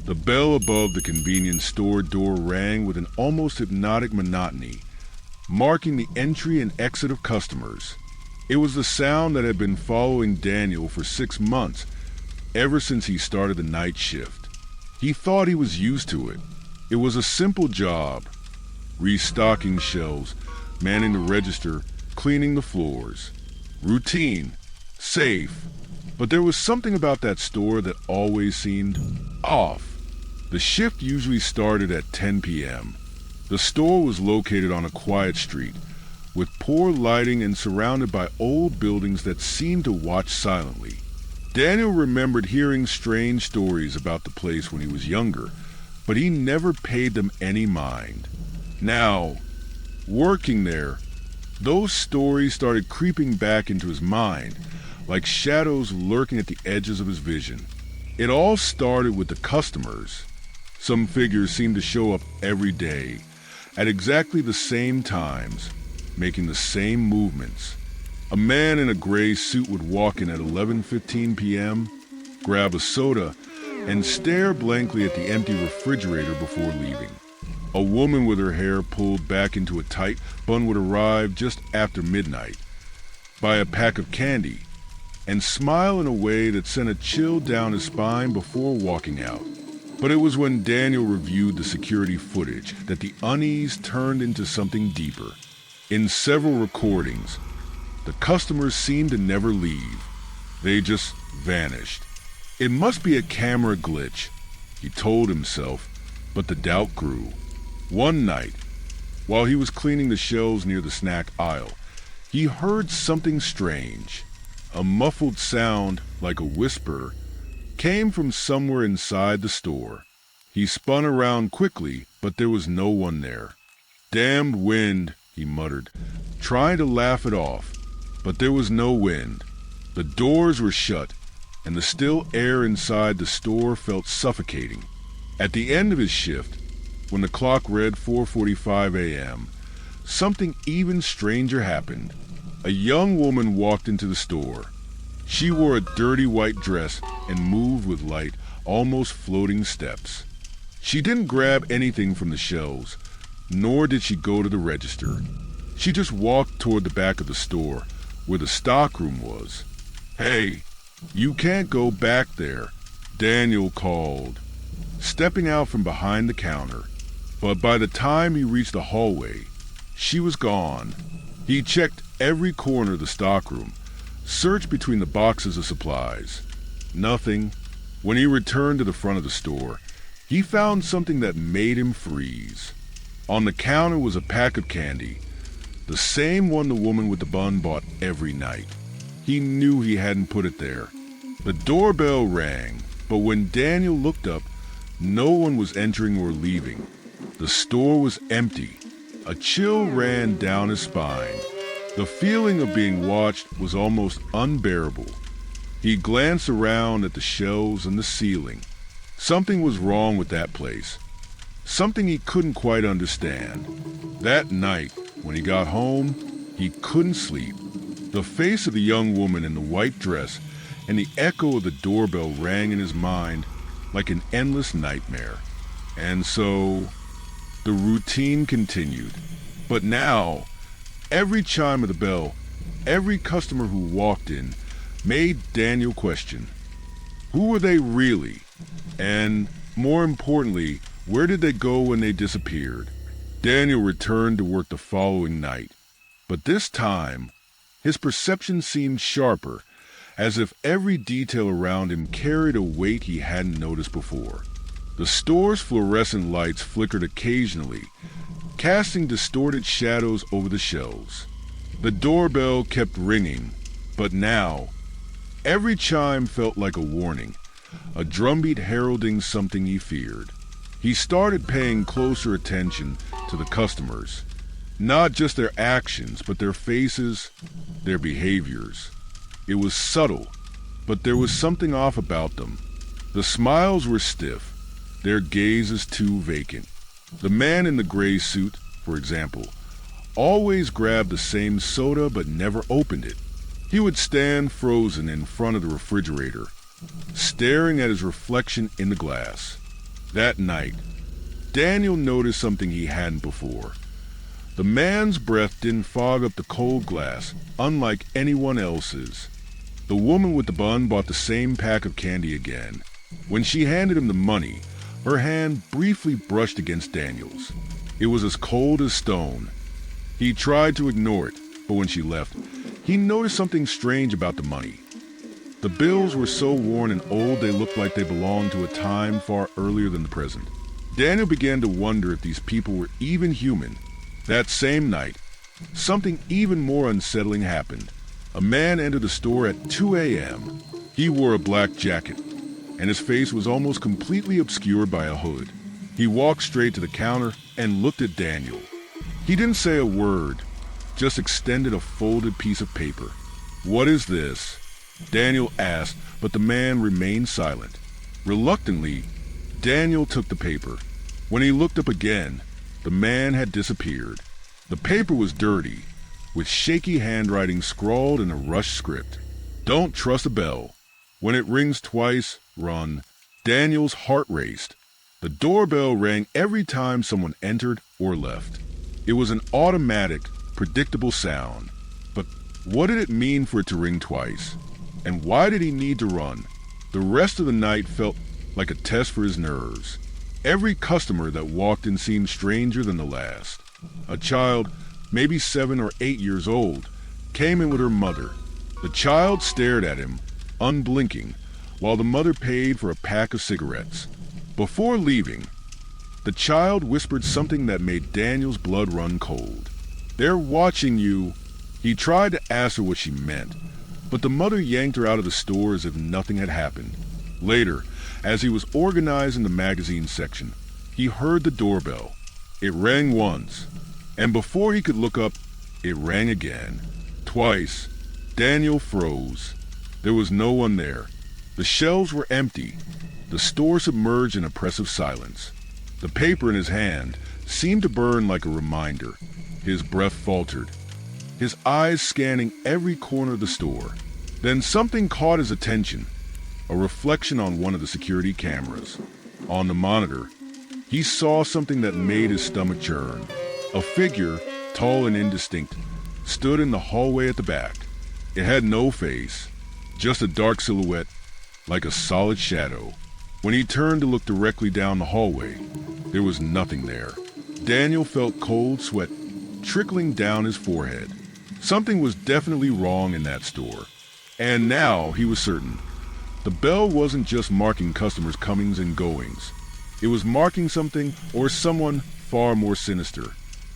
The bell above the convenience store door rang with an almost hypnotic monotony, marking the entry and exit of customers. It was the sound that had been following Daniel for 6 months, ever since he started the night shift. He thought he was used to it. It was a simple job: restocking shelves, manning the register, cleaning the floors. Routine, safe. But there was something about that store that always seemed off. The shift usually started at 10 p.m. The store was located on a quiet street, with poor lighting and surrounded by old buildings that seemed to watch silently. Daniel remembered hearing strange stories about the place when he was younger, but he never paid them any mind. Now, working there, those stories started creeping back into his mind, like shadows lurking at the edges of his vision. It all started with the customers. Some figures seemed to show up every day, at exactly the same times, making the same movements. A man in a gray suit would walk in at 11:15 p.m., grab a soda, and stare blankly at the empty refrigerator before leaving. A woman with her hair pulled back into a tight bun would arrive just after midnight, buy a pack of candy, and smile in a way that sent a chill down his spine before walking out. But it was when Daniel reviewed the security footage that the unease turned into something deeper. In several recordings, the customers seemed to never leave. They just vanished. It must be a camera glitch, he told himself, but the doubt grew. One night, while he was cleaning the shelves near the snack aisle, he heard something strange. A muffled sound, like a whisper, came from somewhere inside the store. He spun around quickly, but there was no one there. "Damned wind," he muttered, trying to laugh it off, but there was no wind. The doors were shut, and the still air inside the store felt suffocating. At the end of his shift, when the clock read 4:45 a.m., something even stranger happened. A young woman walked into the store. She wore a dirty white dress and moved with light, almost floating steps. She didn't grab anything from the shelves, nor did she go to the register. She just walked toward the back of the store, where the stockroom was. "Hey, you can't go back there," Daniel called, stepping out from behind the counter. But by the time he reached the hallway, she was gone. He checked every corner of the stockroom, searched between the boxes of supplies. Nothing. When he returned to the front of the store, he found something that made him freeze. On the counter was a pack of candy, the same one the woman with the bun bought every night. He knew he hadn't put it there. The doorbell rang, but when Daniel looked up, no one was entering or leaving. The store was empty. A chill ran down his spine. The feeling of being watched was almost unbearable. He glanced around at the shelves and the ceiling. Something was wrong with that place. Something he couldn't quite understand. That night, when he got home, he couldn't sleep. The face of the young woman in the white dress and the echo of the doorbell rang in his mind like an endless nightmare. And so, the routine continued. But now, every chime of the bell, every customer who walked in, made Daniel question, who were they really? And, more importantly, where did they go when they disappeared? Daniel returned to work the following night, but this time, his perception seemed sharper, as if every detail around him carried a weight he hadn't noticed before. The store's fluorescent lights flickered occasionally, casting distorted shadows over the shelves. The doorbell kept ringing, but now, every chime felt like a warning, a drumbeat heralding something he feared. He started paying closer attention to the customers, not just their actions, but their faces, their behaviors. It was subtle, but there was something off about them. The smiles were stiff, their gazes too vacant. The man in the gray suit, for example, always grabbed the same soda but never opened it. He would stand frozen in front of the refrigerator, staring at his reflection in the glass. That night, Daniel noticed something he hadn't before. The man's breath didn't fog up the cold glass, unlike anyone else's. The woman with the bun bought the same pack of candy again. When she handed him the money, her hand briefly brushed against Daniel's. It was as cold as stone. He tried to ignore it, but when she left, he noticed something strange about the money. The bills were so worn and old they looked like they belonged to a time far earlier than the present. Daniel began to wonder if these people were even human. That same night, something even more unsettling happened. A man entered the store at 2 a.m. He wore a black jacket, and his face was almost completely obscured by a hood. He walked straight to the counter and looked at Daniel. He didn't say a word, just extended a folded piece of paper. "What is this?" Daniel asked, but the man remained silent. Reluctantly, Daniel took the paper. When he looked up again, the man had disappeared. The paper was dirty, with shaky handwriting scrawled in a rushed script. "Don't trust a bell. When it rings twice, run." Daniel's heart raced. The doorbell rang every time someone entered or left. It was an automatic, predictable sound. But what did it mean for it to ring twice? And why did he need to run? The rest of the night felt like a test for his nerves. Every customer that walked in seemed stranger than the last. A child, maybe 7 or 8 years old, came in with her mother. The child stared at him, unblinking, while the mother paid for a pack of cigarettes. Before leaving, the child whispered something that made Daniel's blood run cold. "They're watching you." He tried to ask her what she meant, but the mother yanked her out of the store as if nothing had happened. Later, as he was organizing the magazine section, he heard the doorbell. It rang once, and before he could look up, it rang again. Twice. Daniel froze. There was no one there. The shelves were empty. The store submerged in oppressive silence. The paper in his hand seemed to burn like a reminder. His breath faltered, his eyes scanning every corner of the store. Then something caught his attention, a reflection on one of the security cameras. On the monitor, he saw something that made his stomach churn. A figure, tall and indistinct, stood in the hallway at the back. It had no face, just a dark silhouette, like a solid shadow. When he turned to look directly down the hallway, there was nothing there. Daniel felt cold sweat trickling down his forehead. Something was definitely wrong in that store. And now he was certain. The bell wasn't just marking customers' comings and goings. It was marking something or someone far more sinister.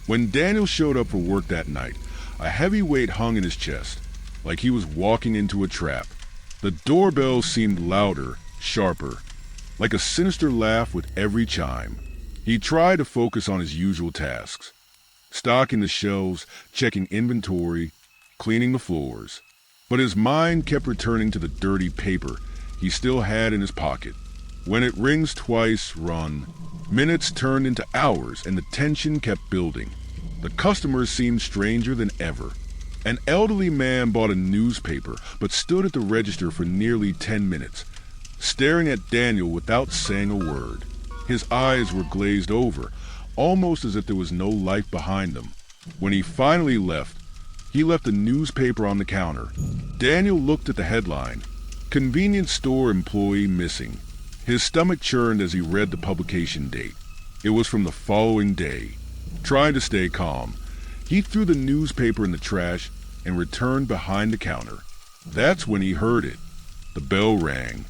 When Daniel showed up for work that night, a heavy weight hung in his chest, like he was walking into a trap. The doorbell seemed louder, sharper, like a sinister laugh with every chime. He tried to focus on his usual tasks, stocking the shelves, checking inventory, cleaning the floors. But his mind kept returning to the dirty paper he still had in his pocket. When it rings twice, run. Minutes turned into hours, and the tension kept building. The customers seemed stranger than ever. An elderly man bought a newspaper, but stood at the register for nearly 10 minutes, staring at Daniel without saying a word. His eyes were glazed over, almost as if there was no life behind them. When he finally left, he left the newspaper on the counter. Daniel looked at the headline, "Convenience store employee missing." His stomach churned as he read the publication date. It was from the following day. Trying to stay calm, he threw the newspaper in the trash and returned behind the counter. That's when he heard it. The bell rang.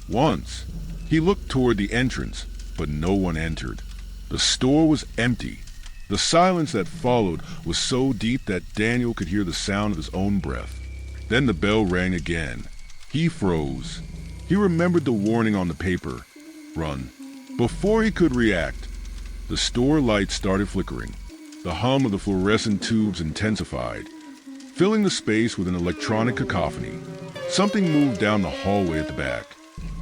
Once. He looked toward the entrance, but no one entered. The store was empty. The silence that followed was so deep that Daniel could hear the sound of his own breath. Then the bell rang again. He froze. He remembered the warning on the paper. Run. Before he could react, the store lights started flickering. The hum of the fluorescent tubes intensified, filling the space with an electronic cacophony. Something moved down the hallway at the back.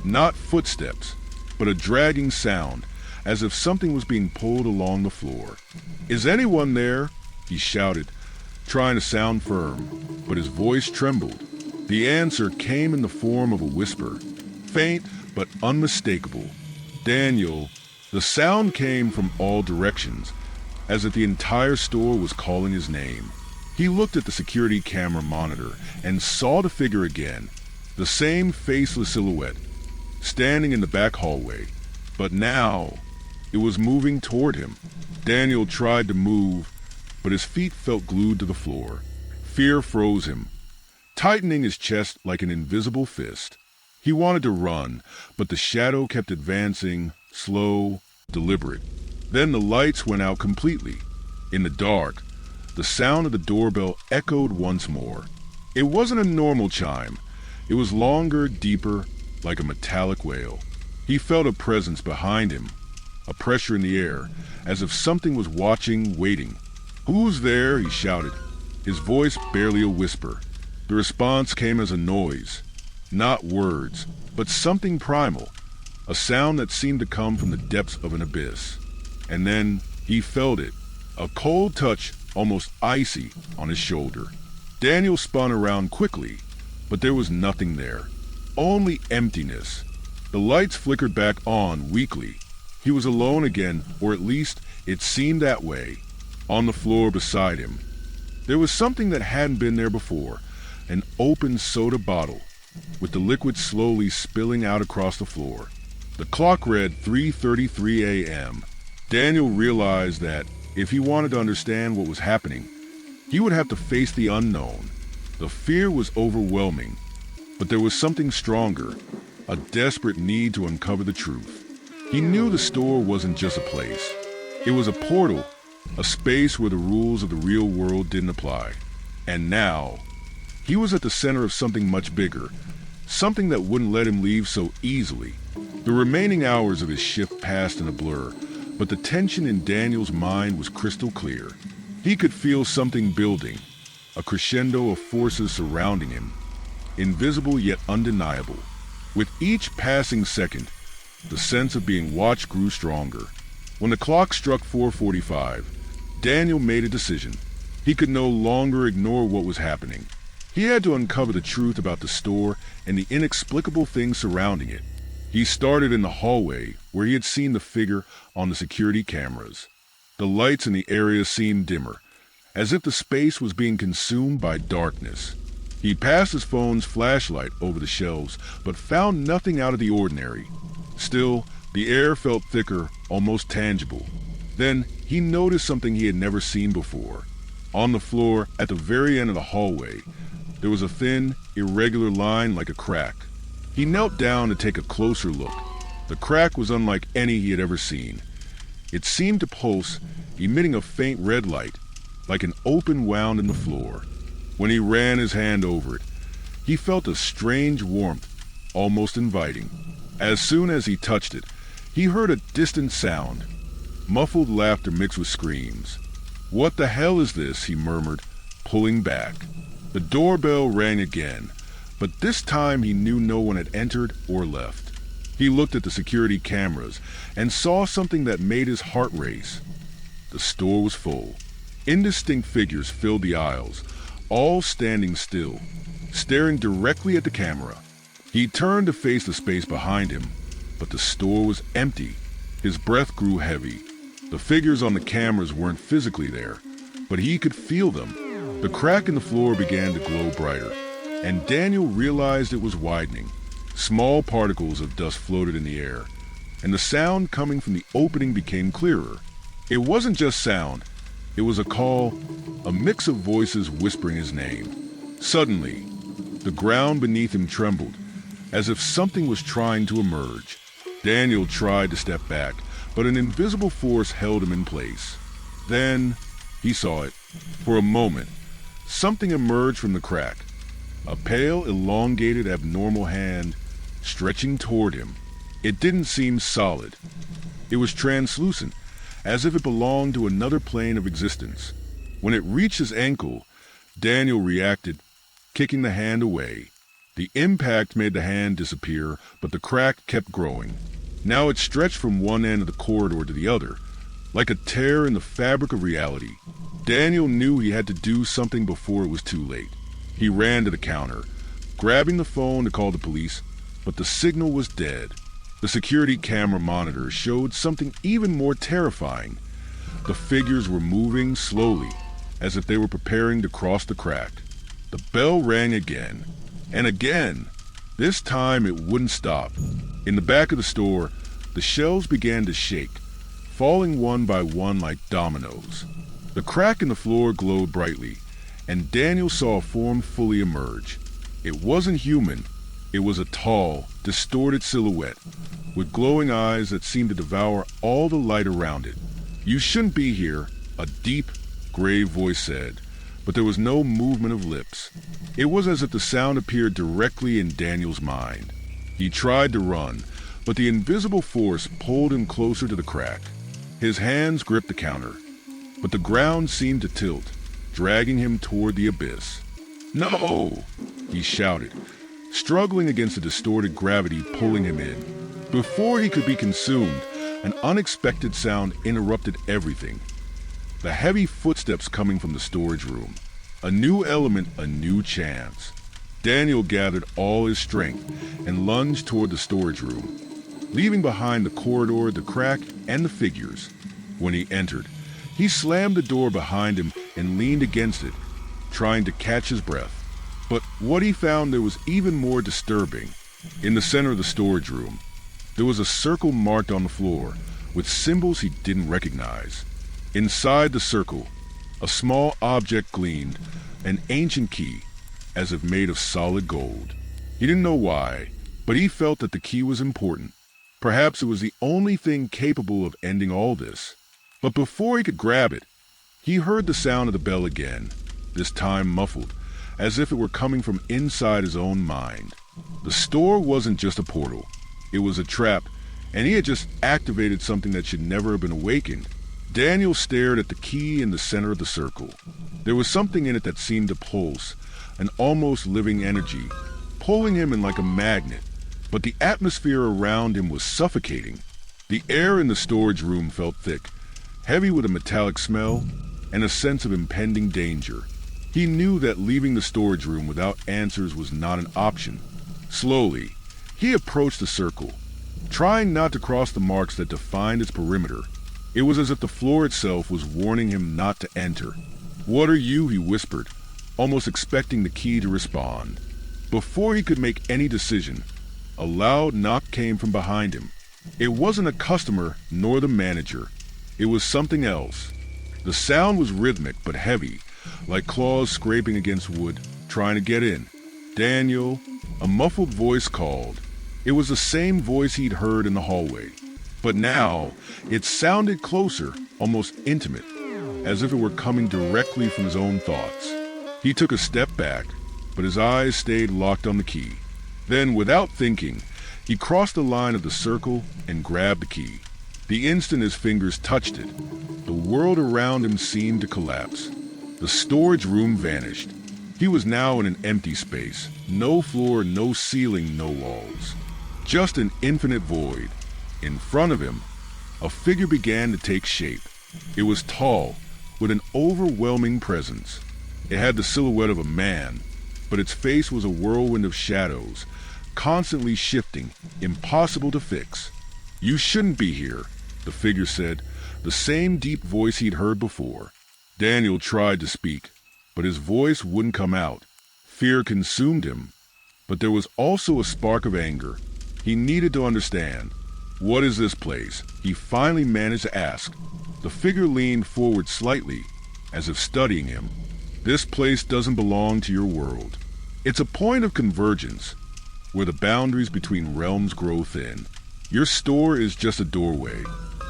Not footsteps, but a dragging sound, as if something was being pulled along the floor. "Is anyone there?" he shouted, trying to sound firm, but his voice trembled. The answer came in the form of a whisper, faint but unmistakable. "Daniel, The sound came from all directions, as if the entire store was calling his name. He looked at the security camera monitor and saw the figure again, the same faceless silhouette, standing in the back hallway. But now, it was moving toward him. Daniel tried to move, but his feet felt glued to the floor. Fear froze him, tightening his chest like an invisible fist. He wanted to run, but the shadow kept advancing, slow, deliberate. Then the lights went out completely. In the dark, the sound of the doorbell echoed once more. It wasn't a normal chime. It was longer, deeper, like a metallic wail. He felt a presence behind him, a pressure in the air, as if something was watching, waiting. "Who's there?" he shouted, his voice barely a whisper. The response came as a noise, not words, but something primal, a sound that seemed to come from the depths of an abyss. And then he felt it, a cold touch, almost icy, on his shoulder. Daniel spun around quickly, but there was nothing there, only emptiness. The lights flickered back on weakly. He was alone again, or at least it seemed that way. On the floor beside him, there was something that hadn't been there before, an open soda bottle, with the liquid slowly spilling out across the floor. The clock read 3:33 a.m. Daniel realized that if he wanted to understand what was happening, he would have to face the unknown. The fear was overwhelming, but there was something stronger, a desperate need to uncover the truth. He knew the store wasn't just a place. It was a portal, a space where the rules of the real world didn't apply. And now, he was at the center of something much bigger, something that wouldn't let him leave so easily. The remaining hours of his shift passed in a blur, but the tension in Daniel's mind was crystal clear. He could feel something building, a crescendo of forces surrounding him, invisible yet undeniable. With each passing second, the sense of being watched grew stronger. When the clock struck 4:45, Daniel made a decision. He could no longer ignore what was happening. He had to uncover the truth about the store and the inexplicable things surrounding it. He started in the hallway where he had seen the figure on the security cameras. The lights in the area seemed dimmer, as if the space was being consumed by darkness. He passed his phone's flashlight over the shelves, but found nothing out of the ordinary. Still, the air felt thicker, almost tangible. Then he noticed something he had never seen before. On the floor, at the very end of the hallway, there was a thin, irregular line like a crack. He knelt down to take a closer look. The crack was unlike any he had ever seen. It seemed to pulse, emitting a faint red light, like an open wound in the floor. When he ran his hand over it, he felt a strange warmth, almost inviting. As soon as he touched it, he heard a distant sound, muffled laughter mixed with screams. "What the hell is this?" he murmured, pulling back. The doorbell rang again, but this time he knew no one had entered or left. He looked at the security cameras and saw something that made his heart race. The store was full. Indistinct figures filled the aisles, all standing still, staring directly at the camera. He turned to face the space behind him, but the store was empty. His breath grew heavy. The figures on the cameras weren't physically there, but he could feel them. The crack in the floor began to glow brighter, and Daniel realized it was widening. Small particles of dust floated in the air, and the sound coming from the opening became clearer. It wasn't just sound. It was a call, a mix of voices whispering his name. Suddenly, the ground beneath him trembled, as if something was trying to emerge. Daniel tried to step back, but an invisible force held him in place. Then, he saw it. For a moment, something emerged from the crack. A pale, elongated, abnormal hand stretching toward him. It didn't seem solid. It was translucent, as if it belonged to another plane of existence. When it reached his ankle, Daniel reacted, kicking the hand away. The impact made the hand disappear, but the crack kept growing. Now it stretched from one end of the corridor to the other, like a tear in the fabric of reality. Daniel knew he had to do something before it was too late. He ran to the counter, grabbing the phone to call the police, but the signal was dead. The security camera monitor showed something even more terrifying. The figures were moving slowly, as if they were preparing to cross the crack. The bell rang again, and again. This time it wouldn't stop. In the back of the store, the shelves began to shake, falling one by one like dominoes. The crack in the floor glowed brightly, and Daniel saw a form fully emerge. It wasn't human. It was a tall, distorted silhouette, with glowing eyes that seemed to devour all the light around it. "You shouldn't be here," a deep, grave voice said, but there was no movement of lips. It was as if the sound appeared directly in Daniel's mind. He tried to run, but the invisible force pulled him closer to the crack. His hands gripped the counter, but the ground seemed to tilt, dragging him toward the abyss. "No!" he shouted, struggling against the distorted gravity pulling him in. Before he could be consumed, an unexpected sound interrupted everything. The heavy footsteps coming from the storage room. A new element, a new chance. Daniel gathered all his strength and lunged toward the storage room, leaving behind the corridor, the crack, and the figures. When he entered, he slammed the door behind him and leaned against it, trying to catch his breath. But what he found there was even more disturbing. In the center of the storage room, there was a circle marked on the floor with symbols he didn't recognize. Inside the circle, a small object gleamed, an ancient key, as if made of solid gold. He didn't know why, but he felt that the key was important. Perhaps it was the only thing capable of ending all this. But before he could grab it, he heard the sound of the bell again, this time muffled, as if it were coming from inside his own mind. The store wasn't just a portal. It was a trap, and he had just activated something that should never have been awakened. Daniel stared at the key in the center of the circle. There was something in it that seemed to pulse, an almost living energy, pulling him in like a magnet. But the atmosphere around him was suffocating. The air in the storage room felt thick, heavy with a metallic smell, and a sense of impending danger. He knew that leaving the storage room without answers was not an option. Slowly, he approached the circle, trying not to cross the marks that defined its perimeter. It was as if the floor itself was warning him not to enter. "What are you?" he whispered, almost expecting the key to respond. Before he could make any decision, a loud knock came from behind him. It wasn't a customer nor the manager. It was something else. The sound was rhythmic but heavy, like claws scraping against wood, trying to get in. "Daniel," a muffled voice called. It was the same voice he'd heard in the hallway. But now, it sounded closer, almost intimate, as if it were coming directly from his own thoughts. He took a step back, but his eyes stayed locked on the key. Then, without thinking, he crossed the line of the circle and grabbed the key. The instant his fingers touched it, the world around him seemed to collapse. The storage room vanished. He was now in an empty space. No floor, no ceiling, no walls. Just an infinite void. In front of him, a figure began to take shape. It was tall, with an overwhelming presence. It had the silhouette of a man, but its face was a whirlwind of shadows, constantly shifting, impossible to fix. "You shouldn't be here," the figure said, the same deep voice he'd heard before. Daniel tried to speak, but his voice wouldn't come out. Fear consumed him, but there was also a spark of anger. He needed to understand. "What is this place?" he finally managed to ask. The figure leaned forward slightly, as if studying him. "This place doesn't belong to your world. It's a point of convergence, where the boundaries between realms grow thin. Your store is just a doorway,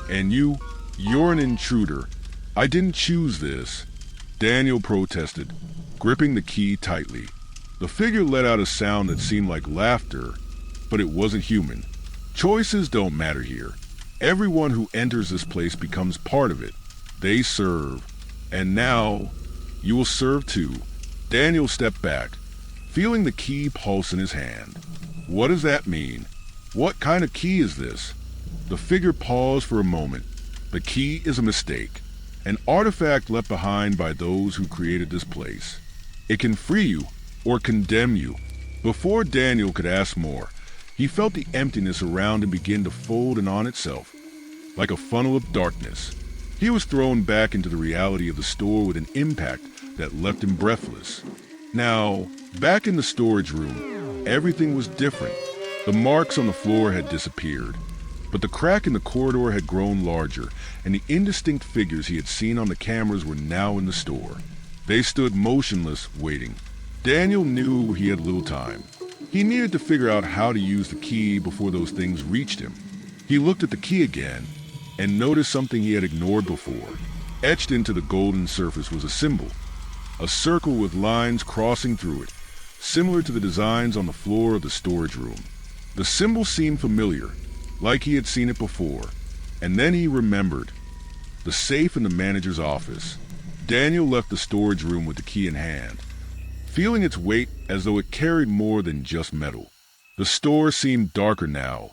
and you're an intruder. I didn't choose this," Daniel protested, gripping the key tightly. The figure let out a sound that seemed like laughter, but it wasn't human. "Choices don't matter here. Everyone who enters this place becomes part of it. They serve. And now, you will serve too." Daniel stepped back, feeling the key pulse in his hand. "What does that mean? What kind of key is this?" The figure paused for a moment. "The key is a mistake, an artifact left behind by those who created this place. It can free you or condemn you." Before Daniel could ask more, He felt the emptiness around him begin to fold in on itself, like a funnel of darkness. He was thrown back into the reality of the store with an impact that left him breathless. Now, back in the storage room, everything was different. The marks on the floor had disappeared, but the crack in the corridor had grown larger, and the indistinct figures he had seen on the cameras were now in the store. They stood motionless, waiting. Daniel knew he had little time. He needed to figure out how to use the key before those things reached him. He looked at the key again and noticed something he had ignored before. Etched into the golden surface was a symbol, a circle with lines crossing through it, similar to the designs on the floor of the storage room. The symbol seemed familiar, like he had seen it before, and then he remembered. The safe in the manager's office. Daniel left the storage room with the key in hand, feeling its weight as though it carried more than just metal. The store seemed darker now,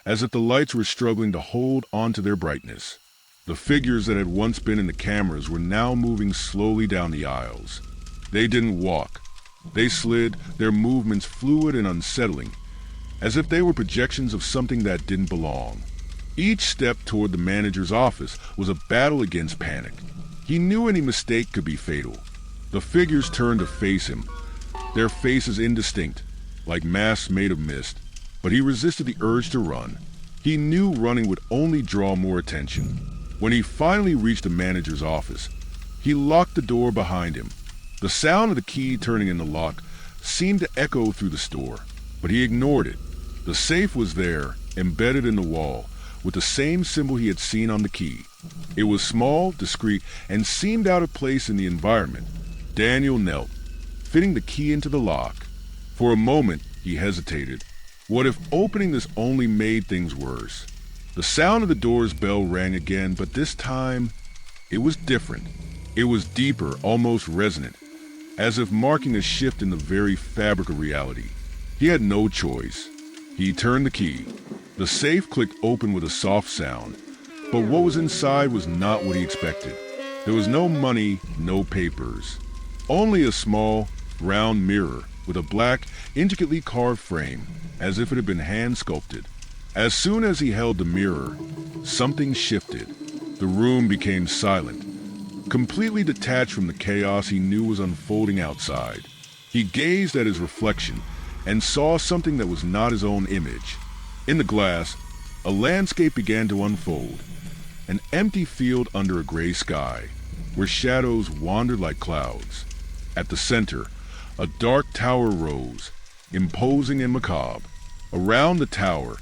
as if the lights were struggling to hold onto their brightness. The figures that had once been in the cameras were now moving slowly down the aisles. They didn't walk. They slid, their movements fluid and unsettling, as if they were projections of something that didn't belong. Each step toward the manager's office was a battle against panic. He knew any mistake could be fatal. The figures turned to face him, their faces indistinct, like masks made of mist, but he resisted the urge to run. He knew running would only draw more attention. When he finally reached the manager's office, he locked the door behind him. The sound of the key turning in the lock seemed to echo through the store, but he ignored it. The safe was there, embedded in the wall, with the same symbol he had seen on the key. It was small, discreet, and seemed out of place in the environment. Daniel knelt, fitting the key into the lock. For a moment, he hesitated. What if opening this only made things worse? The sound of the door's bell rang again, but this time, it was different. It was deeper, almost resonant, as if marking a shift in the very fabric of reality. He had no choice. He turned the key. The safe clicked open with a soft sound, but what was inside was not what he expected. There was no money, no papers. Only a small, round mirror with a black, intricately carved frame, as if it had been hand-sculpted. As soon as he held the mirror, something shifted. The room became silent, completely detached from the chaos he knew was unfolding outside. He gazed at his reflection and saw something that was not his own image. In the glass, a landscape began to unfold, an empty field under a gray sky, where shadows wandered like clouds. At the center, a dark tower rose, imposing and macabre. Around the tower,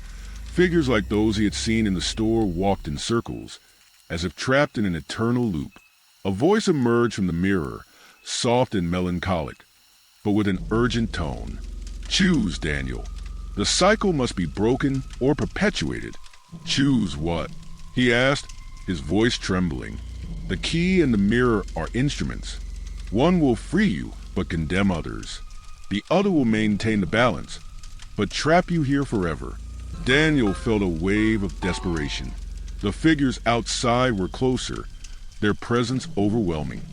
figures like those he had seen in the store walked in circles, as if trapped in an eternal loop. A voice emerged from the mirror, soft and melancholic, but with an urgent tone. "Choose, Daniel. The cycle must be broken or perpetuated." "Choose what?" he asked, his voice trembling. "The key and the mirror are instruments. One will free you, but condemn others. The other will maintain the balance, but trap you here forever." Daniel felt a wave of desperation. The figures outside were closer, their presence overwhelming.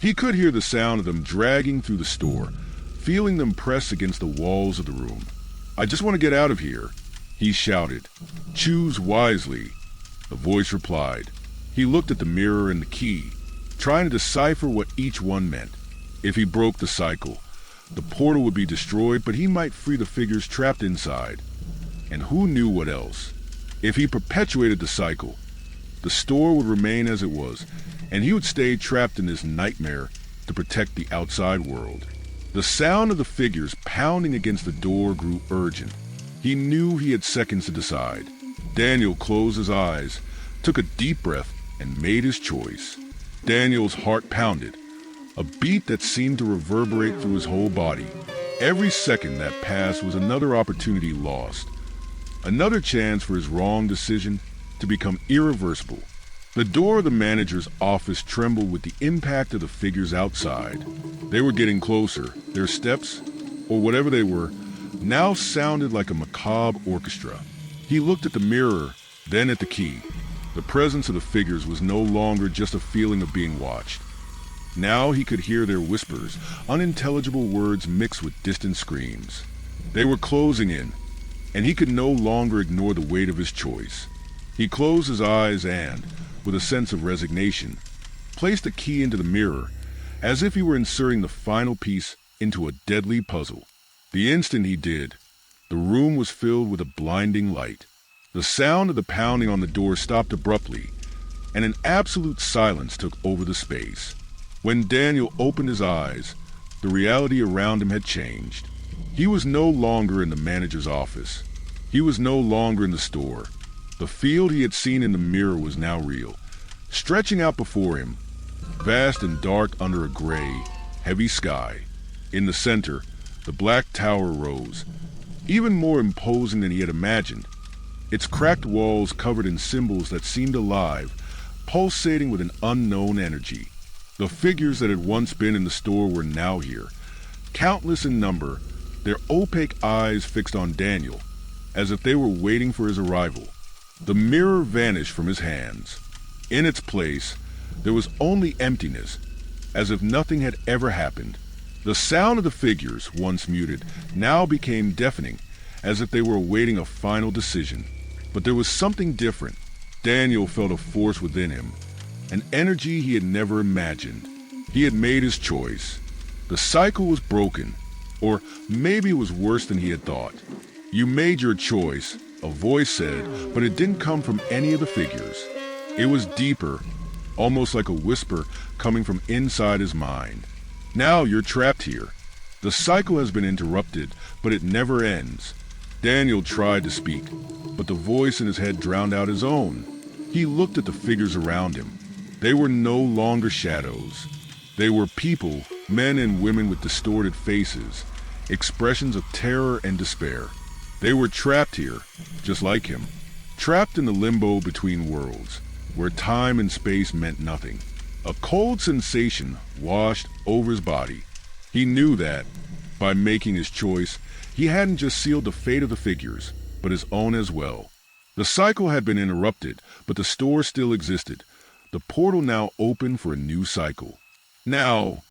He could hear the sound of them dragging through the store, feeling them press against the walls of the room. "I just want to get out of here," he shouted. "Choose wisely," the voice replied. He looked at the mirror and the key, trying to decipher what each one meant. If he broke the cycle, the portal would be destroyed, but he might free the figures trapped inside. And who knew what else? If he perpetuated the cycle, the store would remain as it was, and he would stay trapped in this nightmare to protect the outside world. The sound of the figures pounding against the door grew urgent. He knew he had seconds to decide. Daniel closed his eyes, took a deep breath, and made his choice. Daniel's heart pounded, a beat that seemed to reverberate through his whole body. Every second that passed was another opportunity lost, another chance for his wrong decision to become irreversible. The door of the manager's office trembled with the impact of the figures outside. They were getting closer. Their steps, or whatever they were, now sounded like a macabre orchestra. He looked at the mirror, then at the key. The presence of the figures was no longer just a feeling of being watched. Now he could hear their whispers, unintelligible words mixed with distant screams. They were closing in, and he could no longer ignore the weight of his choice. He closed his eyes and, with a sense of resignation, placed the key into the mirror, as if he were inserting the final piece into a deadly puzzle. The instant he did, the room was filled with a blinding light. The sound of the pounding on the door stopped abruptly, and an absolute silence took over the space. When Daniel opened his eyes, the reality around him had changed. He was no longer in the manager's office. He was no longer in the store. The field he had seen in the mirror was now real, stretching out before him, vast and dark under a gray, heavy sky. In the center, the black tower rose, even more imposing than he had imagined, its cracked walls covered in symbols that seemed alive, pulsating with an unknown energy. The figures that had once been in the store were now here, countless in number, their opaque eyes fixed on Daniel, as if they were waiting for his arrival. The mirror vanished from his hands. In its place, there was only emptiness, as if nothing had ever happened. The sound of the figures, once muted, now became deafening, as if they were awaiting a final decision. But there was something different. Daniel felt a force within him, an energy he had never imagined. He had made his choice. The cycle was broken, or maybe it was worse than he had thought. You made your choice, a voice said, but it didn't come from any of the figures. It was deeper, almost like a whisper coming from inside his mind. Now you're trapped here. The cycle has been interrupted, but it never ends. Daniel tried to speak, but the voice in his head drowned out his own. He looked at the figures around him. They were no longer shadows. They were people, men and women with distorted faces, expressions of terror and despair. They were trapped here, just like him, trapped in the limbo between worlds, where time and space meant nothing. A cold sensation washed over his body. He knew that, by making his choice, he hadn't just sealed the fate of the figures, but his own as well. The cycle had been interrupted, but the store still existed. The portal now open for a new cycle. Now,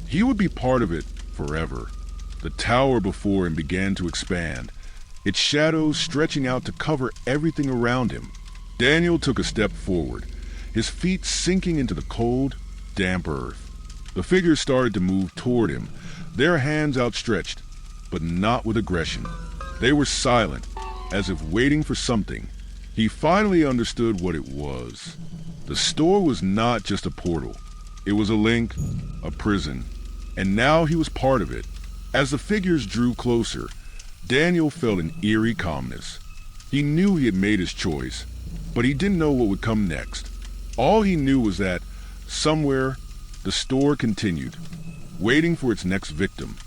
he would be part of it forever. The tower before him began to expand, its shadows stretching out to cover everything around him. Daniel took a step forward, his feet sinking into the cold, damp earth. The figures started to move toward him, their hands outstretched, but not with aggression. They were silent, as if waiting for something. He finally understood what it was. The store was not just a portal. It was a link, a prison, and now he was part of it. As the figures drew closer, Daniel felt an eerie calmness. He knew he had made his choice, but he didn't know what would come next. All he knew was that, somewhere, the store continued, waiting for its next victim,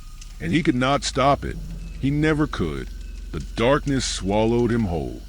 and he could not stop it. He never could. The darkness swallowed him whole.